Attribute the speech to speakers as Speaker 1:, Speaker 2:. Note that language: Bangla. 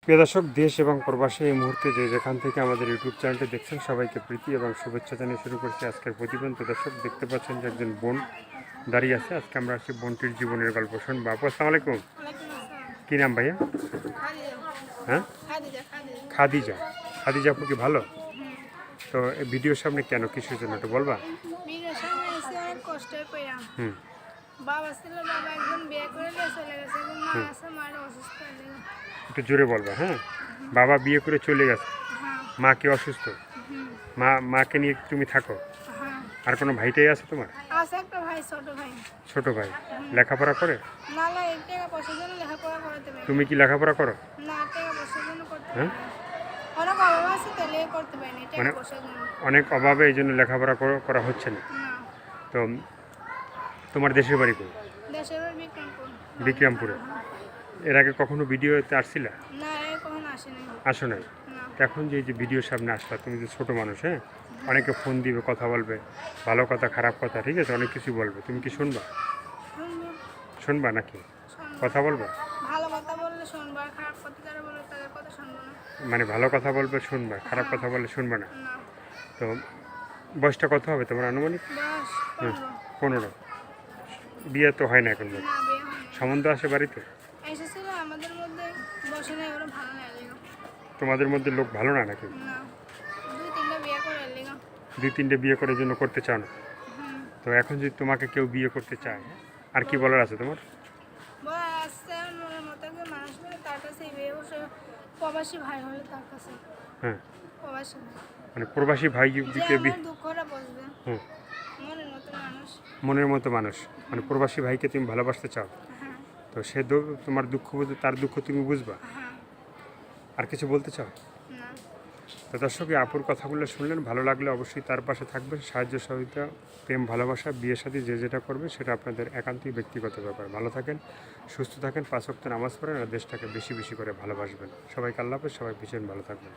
Speaker 1: প্রিয় দর্শক, দেশ এবং প্রবাসী এই মুহূর্তে যে যেখান থেকে আমাদের ইউটিউব চ্যানেলটি দেখছেন সবাইকে প্রীতি এবং শুভেচ্ছা জানিয়ে শুরু করছি আজকের প্রতিবেদন। তো দর্শক, দেখতে পাচ্ছেন যে একজন বোন দাঁড়িয়ে আছে। আজকে আমরা আসছি বোনটির জীবনের গল্প শুনবো। আপু, আসসালামু আলাইকুম। কী নাম ভাইয়া? হ্যাঁ, খাদিজা। খাদিজা আপু কি ভালো? তো এই ভিডিওর সামনে কেন, কিসের জন্য একটু বলবা? হুম।
Speaker 2: বাবা ছিল, বাবা একজন বিয়ে করে নিয়ে চলে গেছে এবং মা আছে, মার অসুস্থ হয়ে গেল।
Speaker 1: একটু জোরে বলবা। হ্যাঁ, বাবা বিয়ে করে চলে গেছে,
Speaker 2: হ্যাঁ।
Speaker 1: মা কি অসুস্থ? মাকে নিয়ে তুমি থাকো?
Speaker 2: হ্যাঁ,
Speaker 1: আর কোনো ভাইটাই আছে তোমার?
Speaker 2: আছে একটা ভাই, ছোট ভাই।
Speaker 1: ছোট ভাই লেখাপড়া করে?
Speaker 2: না না, এই টাকা পয়সার জন্য লেখাপড়া করাতে পারি
Speaker 1: তুমি কি লেখাপড়া করো?
Speaker 2: না, টাকা পয়সার জন্য করতে
Speaker 1: হ্যাঁ,
Speaker 2: পারি অনেক অভাব আছে, তাহলে করতে পারি না টাকা
Speaker 1: মানে
Speaker 2: পয়সার জন্য।
Speaker 1: অনেক অভাবে এই জন্য লেখাপড়া করা হচ্ছে না।
Speaker 2: না,
Speaker 1: তো তোমার দেশের বাড়ি কোথায়?
Speaker 2: দেশের বাড়ি বিক্রমপুর।
Speaker 1: বিক্রমপুরে। এর আগে কখনো ভিডিওতে আসছিলা?
Speaker 2: না, এই কখনো আসেনি।
Speaker 1: আসো নাই?
Speaker 2: না।
Speaker 1: এখন যে এই যে ভিডিওর সামনে আসলা, তুমি যে ছোটো মানুষ, হ্যাঁ, অনেকে ফোন দিবে, কথা বলবে, ভালো কথা খারাপ কথা, ঠিক আছে, অনেক কিছু বলবে, তুমি কি শুনবা?
Speaker 2: শুনবো।
Speaker 1: শুনবা নাকি
Speaker 2: শুনবো।
Speaker 1: কথা বলবা?
Speaker 2: ভালো কথা বললে শুনবো, আর খারাপ কথা যারা বলবে তাদের কথা শুনবো না।
Speaker 1: মানে ভালো কথা বলবে শুনবা, খারাপ কথা বললে শুনবা না?
Speaker 2: না।
Speaker 1: তো বয়সটা কত হবে তোমার আনুমানিক?
Speaker 2: বয়স
Speaker 1: হুম,
Speaker 2: 15।
Speaker 1: 15। বিয়ে তো হয় না এখন?
Speaker 2: না, বিয়ে হয়নি।
Speaker 1: সম্বন্ধ আসে বাড়িতে?
Speaker 2: এসেছিল আমাদের মধ্যে, বসে নেই, ওরা ভালো না এলিগো।
Speaker 1: তোমাদের মধ্যে লোক ভালো না নাকি?
Speaker 2: না, 2-3টা বিয়ে করে এলিগো।
Speaker 1: 2-3টে বিয়ে করার জন্য করতে চাও না?
Speaker 2: হুম।
Speaker 1: তো এখন যদি তোমাকে কেউ বিয়ে করতে চায়, আর কি বলার আছে তোমার?
Speaker 2: বয় আসছে মনের মতো একজন মানুষ পেলে তার কাছে বিয়ে বসে, প্রবাসী ভাই হলে তার কাছে।
Speaker 1: হ্যাঁ,
Speaker 2: প্রবাসী ভাই
Speaker 1: মানে প্রবাসী ভাই
Speaker 2: যে
Speaker 1: দিকে
Speaker 2: আমার দুঃখটা বুঝবে,
Speaker 1: হুম,
Speaker 2: মনের মতো মানুষ।
Speaker 1: মনের মতো মানুষ, মানে প্রবাসী ভাইকে তুমি ভালোবাসতে চাও।
Speaker 2: হ্যাঁ।
Speaker 1: তো সে তোমার দুঃখ বুঝবে, তার দুঃখ তুমি বুঝবা।
Speaker 2: হ্যাঁ।
Speaker 1: আর কিছু বলতে চাও?
Speaker 2: না।
Speaker 1: তো দর্শক, এই আপুর কথাগুলো শুনলেন, ভালো লাগলে অবশ্যই তার পাশে থাকবেন। সাহায্য সহযোগিতা, প্রেম, ভালোবাসা, বিয়ে শাদী যে যেটা করবে সেটা আপনাদের একান্তই ব্যক্তিগত ব্যাপার। ভালো থাকেন, সুস্থ থাকেন, 5 ওয়াক্ত নামাজ পড়েন আর দেশটাকে বেশি বেশি করে ভালোবাসবেন। সবাইকে আল্লাহ হাফেজ, সবাই ভীষণ ভালো থাকবেন।